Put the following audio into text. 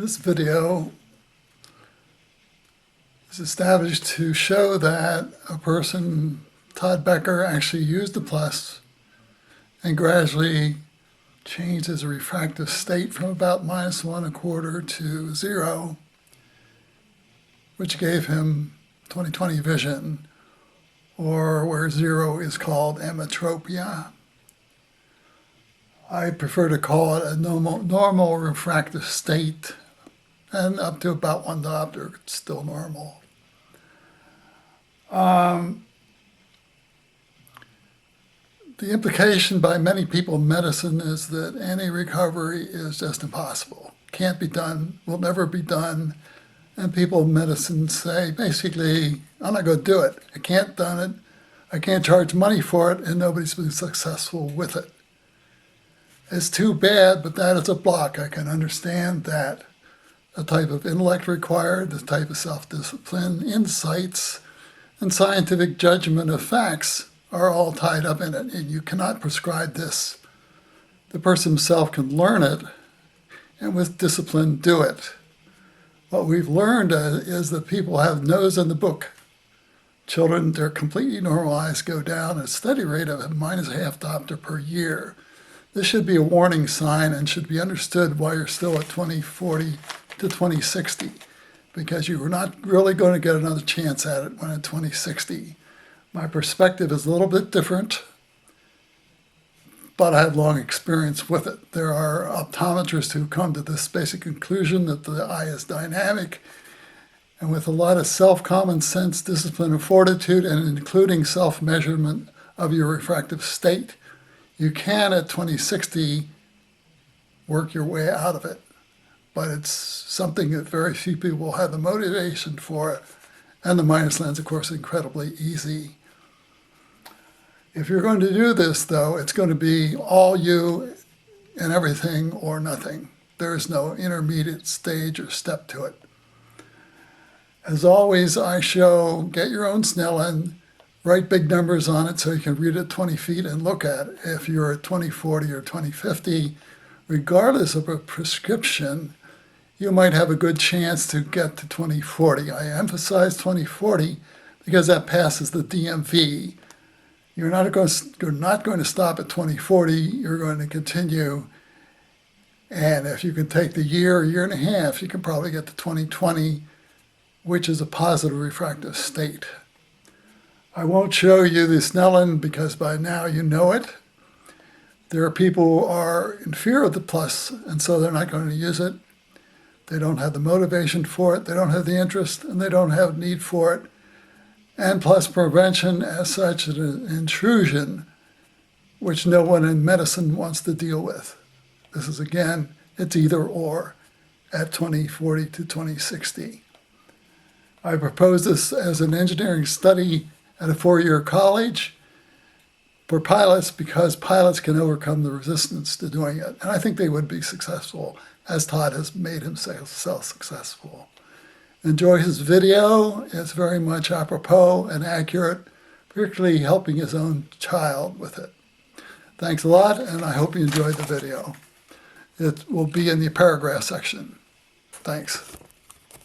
This video is established to show that a person, Todd Becker, actually used the plus and gradually changed his refractive state from about -1/4 to 0, which gave him 20/20 vision, or where 0 is called ametropia. I prefer to call it a normal refractive state, and up to about 1 diopter, it's still normal. The implication by many people in medicine is that any recovery is just impossible. Can't be done, will never be done. And people in medicine say, basically, I'm not going to do it. I can't done it. I can't charge money for it, and nobody's been successful with it. It's too bad, but that is a block. I can understand that. The type of intellect required, the type of self-discipline, insights, and scientific judgment of facts are all tied up in it, and you cannot prescribe this. The person himself can learn it, and with discipline do it. What we've learned is that people have nose in the book. Children, they're completely normalized, go down at a steady rate of -0.5 diopter per year. This should be a warning sign and should be understood while you're still at 2040 to 2060, because you are not really going to get another chance at it when at 2060. My perspective is a little bit different, but I have long experience with it. There are optometrists who come to this basic conclusion that the eye is dynamic, and with a lot of self-common sense, discipline, and fortitude, and including self-measurement of your refractive state, you can at 2060 work your way out of it. But it's something that very few people will have the motivation for it. And the minus lens, of course, is incredibly easy. If you're going to do this, though, it's going to be all you and everything or nothing. There is no intermediate stage or step to it. As always, I show, get your own Snellen, write big numbers on it so you can read it 20 feet and look at it. If you're at 2040 or 2050, regardless of a prescription, you might have a good chance to get to 2040. I emphasize 2040 because that passes the DMV. You're not going to stop at 2040. You're going to continue. And if you can take the year and a half, you can probably get to 2020, which is a positive refractive state. I won't show you the Snellen because by now you know it. There are people who are in fear of the plus, and so they're not going to use it. They don't have the motivation for it, they don't have the interest, and they don't have need for it. And plus prevention as such is an intrusion which no one in medicine wants to deal with. This is, again, it's either or at 2040 to 2060. I propose this as an engineering study at a 4-year college for pilots, because pilots can overcome the resistance to doing it. And I think they would be successful, as Todd has made himself successful. Enjoy his video. It's very much apropos and accurate, particularly helping his own child with it. Thanks a lot, and I hope you enjoyed the video. It will be in the paragraph section. Thanks.